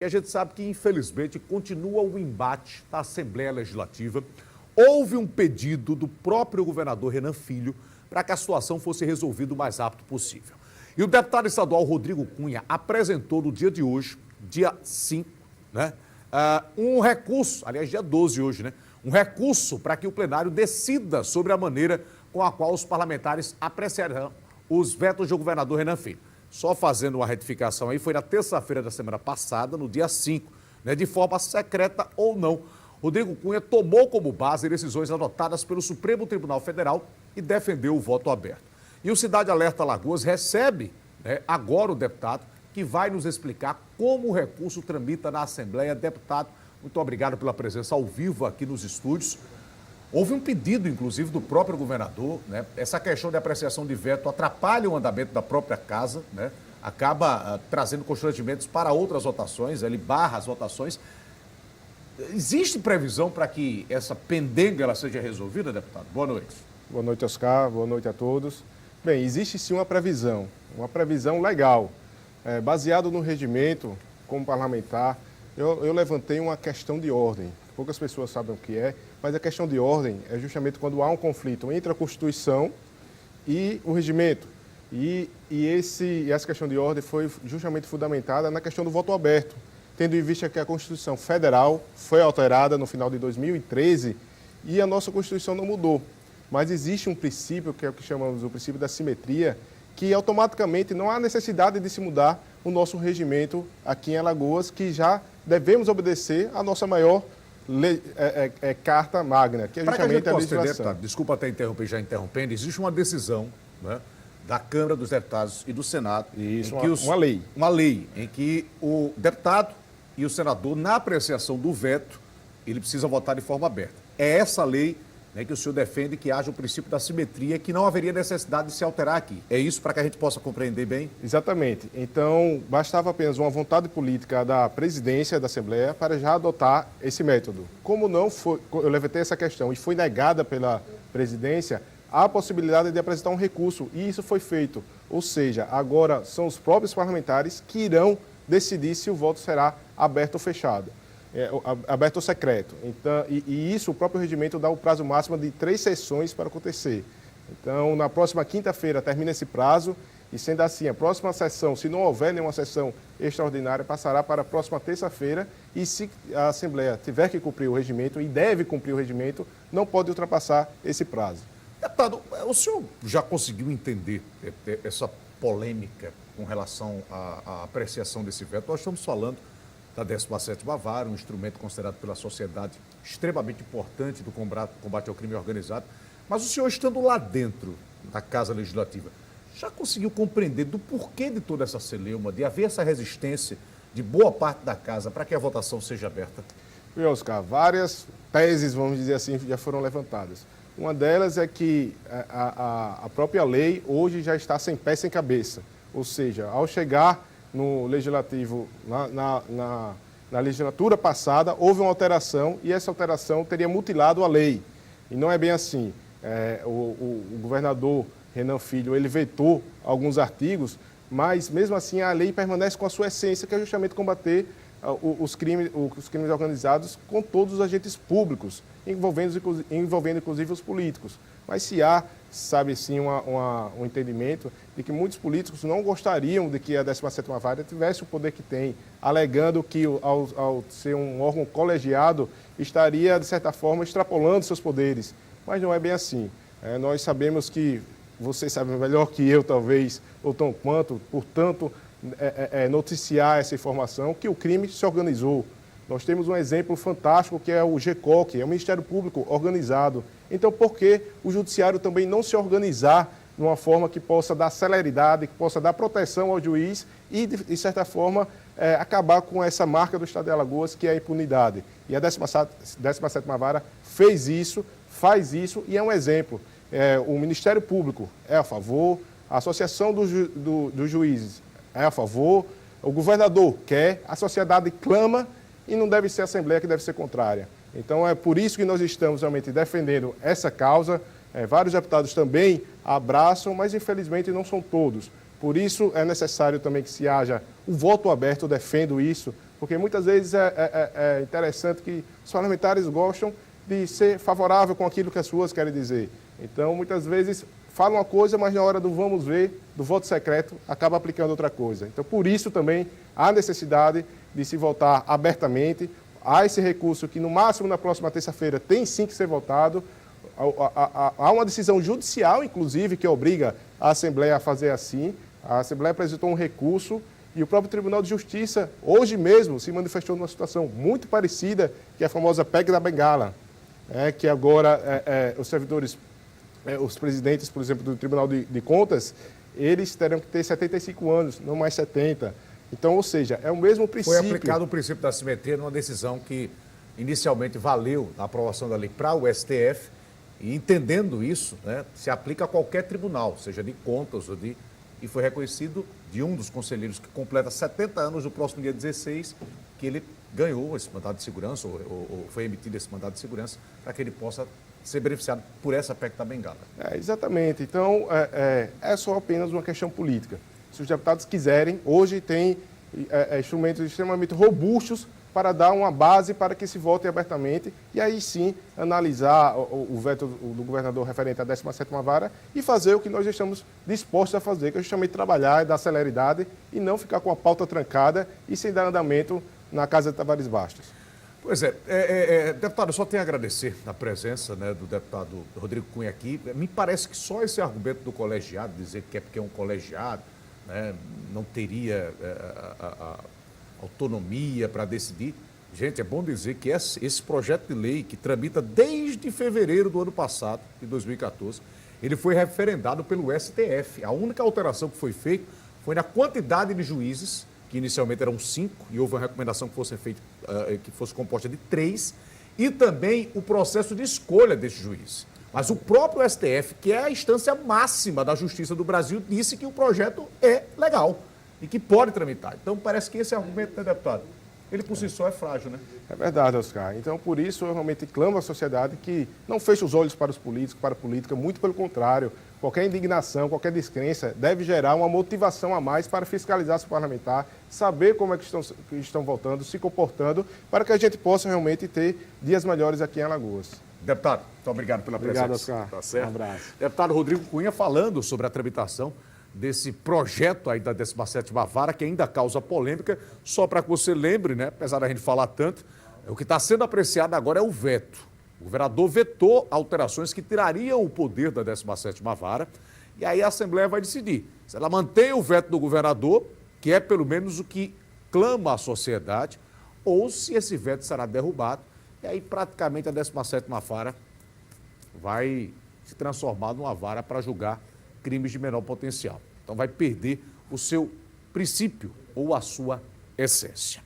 E a gente sabe que, infelizmente, continua o embate da Assembleia Legislativa. Houve um pedido do próprio governador Renan Filho para que a situação fosse resolvida o mais rápido possível. E o deputado estadual Rodrigo Cunha apresentou no dia de hoje, dia 5, um recurso, aliás, dia 12 hoje, um recurso para que o plenário decida sobre a maneira com a qual os parlamentares apreciarão os vetos do governador Renan Filho. Só fazendo uma retificação aí, foi na terça-feira da semana passada, no dia 5, de forma secreta ou não. Rodrigo Cunha tomou como base decisões adotadas pelo Supremo Tribunal Federal e defendeu o voto aberto. E o Cidade Alerta Alagoas recebe agora o deputado, que vai nos explicar como o recurso tramita na Assembleia. Deputado, muito obrigado pela presença ao vivo aqui nos estúdios. Houve um pedido, inclusive, do próprio governador, Essa questão de apreciação de veto atrapalha o andamento da própria casa, Acaba trazendo constrangimentos para outras votações, ele barra as votações. Existe previsão para que essa pendenga ela seja resolvida, deputado? Boa noite. Boa noite, Oscar. Boa noite a todos. Bem, existe sim uma previsão legal. Baseado no regimento, como parlamentar, eu levantei uma questão de ordem. Poucas pessoas sabem o que é, mas a questão de ordem é justamente quando há um conflito entre a Constituição e o regimento. E essa questão de ordem foi justamente fundamentada na questão do voto aberto, tendo em vista que a Constituição Federal foi alterada no final de 2013 e a nossa Constituição não mudou. Mas existe um princípio, que é o que chamamos o princípio da simetria, que automaticamente não há necessidade de se mudar o nosso regimento aqui em Alagoas, que já devemos obedecer à nossa maior carta magna, que é justamente a legislação. Desculpa até interromper, já interrompendo, existe uma decisão da Câmara dos Deputados e do Senado. Isso, uma lei. Uma lei em que o deputado e o senador, na apreciação do veto, ele precisa votar de forma aberta. É essa lei que o senhor defende que haja o princípio da simetria, que não haveria necessidade de se alterar aqui. É isso para que a gente possa compreender bem? Exatamente. Então, bastava apenas uma vontade política da presidência da Assembleia para já adotar esse método. Como não foi, eu levantei essa questão e foi negada pela presidência, há a possibilidade de apresentar um recurso, e isso foi feito. Ou seja, agora são os próprios parlamentares que irão decidir se o voto será aberto ou fechado. Aberto ou secreto. Então, e isso, o próprio regimento dá o prazo máximo de 3 sessões para acontecer. Então, na próxima quinta-feira termina esse prazo, e sendo assim, a próxima sessão, se não houver nenhuma sessão extraordinária, passará para a próxima terça-feira, e se a Assembleia tiver que cumprir o regimento, e deve cumprir o regimento, não pode ultrapassar esse prazo. Deputado, o senhor já conseguiu entender essa polêmica com relação à apreciação desse veto? Nós estamos falando da 17ª Vara, um instrumento considerado pela sociedade extremamente importante do combate ao crime organizado. Mas o senhor, estando lá dentro da Casa Legislativa, já conseguiu compreender do porquê de toda essa celeuma, de haver essa resistência de boa parte da Casa para que a votação seja aberta? Oscar, várias teses, vamos dizer assim, já foram levantadas. Uma delas é que a própria lei hoje já está sem pé, sem cabeça. Ou seja, ao chegar no Legislativo, na legislatura passada, houve uma alteração e essa alteração teria mutilado a lei. E não é bem assim. O governador Renan Filho, ele vetou alguns artigos, mas mesmo assim a lei permanece com a sua essência, que é justamente combater os crimes organizados com todos os agentes públicos, envolvendo inclusive os políticos. Mas se há, sabe sim, um entendimento de que muitos políticos não gostariam de que a 17ª Vara tivesse o poder que tem, alegando que, ao ser um órgão colegiado, estaria, de certa forma, extrapolando seus poderes. Mas não é bem assim. Nós sabemos que, vocês sabem melhor que eu, talvez, ou tão quanto, portanto, noticiar essa informação, que o crime se organizou. Nós temos um exemplo fantástico que é o GECOC, é o Ministério Público organizado. Então, por que o Judiciário também não se organizar de uma forma que possa dar celeridade, que possa dar proteção ao juiz e, de certa forma, acabar com essa marca do Estado de Alagoas, que é a impunidade? E a 17ª Vara fez isso, faz isso e é um exemplo. O Ministério Público é a favor, a Associação dos Juízes é a favor, o governador quer, a sociedade clama, e não deve ser a Assembleia que deve ser contrária. Então, é por isso que nós estamos realmente defendendo essa causa. Vários deputados também abraçam, mas infelizmente não são todos. Por isso, é necessário também que se haja o voto aberto, eu defendo isso, Porque muitas vezes é interessante que os parlamentares gostam de ser favorável com aquilo que as ruas querem dizer. Então, muitas vezes falam uma coisa, mas na hora do vamos ver, do voto secreto, acaba aplicando outra coisa. Então, por isso também há necessidade de se votar abertamente. Há esse recurso que, no máximo, na próxima terça-feira, tem sim que ser votado. Há uma decisão judicial, inclusive, que obriga a Assembleia a fazer assim. A Assembleia apresentou um recurso e o próprio Tribunal de Justiça, hoje mesmo, se manifestou numa situação muito parecida, que é a famosa PEC da Bengala, que agora os servidores, os presidentes, por exemplo, do Tribunal de Contas, eles terão que ter 75 anos, não mais 70. Então, ou seja, é o mesmo princípio. Foi aplicado o princípio da simetria numa decisão que inicialmente valeu a aprovação da lei para o STF, e entendendo isso, né, se aplica a qualquer tribunal, seja de contas ou de... E foi reconhecido de um dos conselheiros que completa 70 anos no próximo dia 16, que ele ganhou esse mandado de segurança, ou foi emitido esse mandado de segurança, para que ele possa ser beneficiado por essa PEC da Bengala. Exatamente. Então, é só apenas uma questão política. Se os deputados quiserem, hoje tem instrumentos extremamente robustos para dar uma base para que se vote abertamente e aí sim analisar o veto do governador referente à 17ª vara e fazer o que nós estamos dispostos a fazer, que é justamente trabalhar e dar celeridade e não ficar com a pauta trancada e sem dar andamento na Casa de Tavares Bastos. Pois deputado, eu só tenho a agradecer a presença, né, do deputado Rodrigo Cunha aqui. Me parece que só esse argumento do colegiado, dizer que é porque é um colegiado, né, não teria a autonomia para decidir. Gente, é bom dizer que esse projeto de lei, que tramita desde fevereiro do ano passado, de 2014, ele foi referendado pelo STF. A única alteração que foi feita foi na quantidade de juízes, que inicialmente eram 5, e houve uma recomendação que fosse composta de 3, e também o processo de escolha desse juiz. Mas o próprio STF, que é a instância máxima da justiça do Brasil, disse que o projeto é legal e que pode tramitar. Então, parece que esse argumento, né, deputado, ele por si só é frágil, né? É verdade, Oscar. Então, por isso, eu realmente clamo à sociedade que não feche os olhos para os políticos, para a política, muito pelo contrário. Qualquer indignação, qualquer descrença deve gerar uma motivação a mais para fiscalizar o parlamentar, saber como é que estão votando, se comportando, para que a gente possa realmente ter dias melhores aqui em Alagoas. Deputado, muito obrigado pela presença. Obrigado, Oscar. Tá certo? Um abraço. Deputado Rodrigo Cunha falando sobre a tramitação desse projeto aí da 17ª vara, que ainda causa polêmica. Só para que você lembre, né, apesar da gente falar tanto, o que está sendo apreciado agora é o veto. O governador vetou alterações que tirariam o poder da 17ª vara, e aí a Assembleia vai decidir se ela mantém o veto do governador, que é pelo menos o que clama a sociedade, ou se esse veto será derrubado, e aí praticamente a 17ª vara vai se transformar numa vara para julgar crimes de menor potencial. Então vai perder o seu princípio ou a sua essência.